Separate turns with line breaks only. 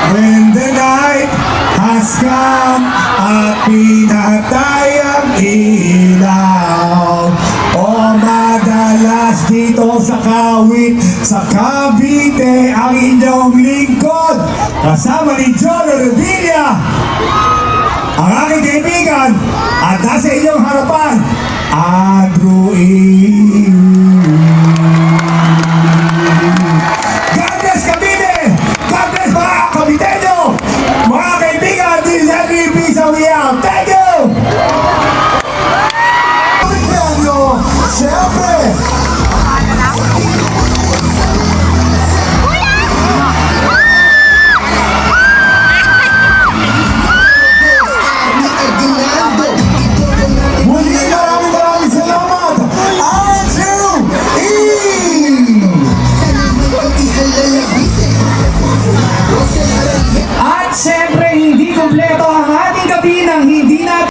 When the night has come at pinatay ang ilaw, o madalas dito sa Kawit, sa Cavite, ang inyong lingkod, kasama ni John Revilla, ang aking kaibigan, at nasa inyong harapan, Andrew E. God bless Cavite! God bless mga Caviteño! Mga kaibigan, this is Henry B. Sawiang. Thank you! Caviteño, siyempre! Muli, maraming salamat! Andrew E!
At syempre, hindi kumpleto ang ating gabi ng hindi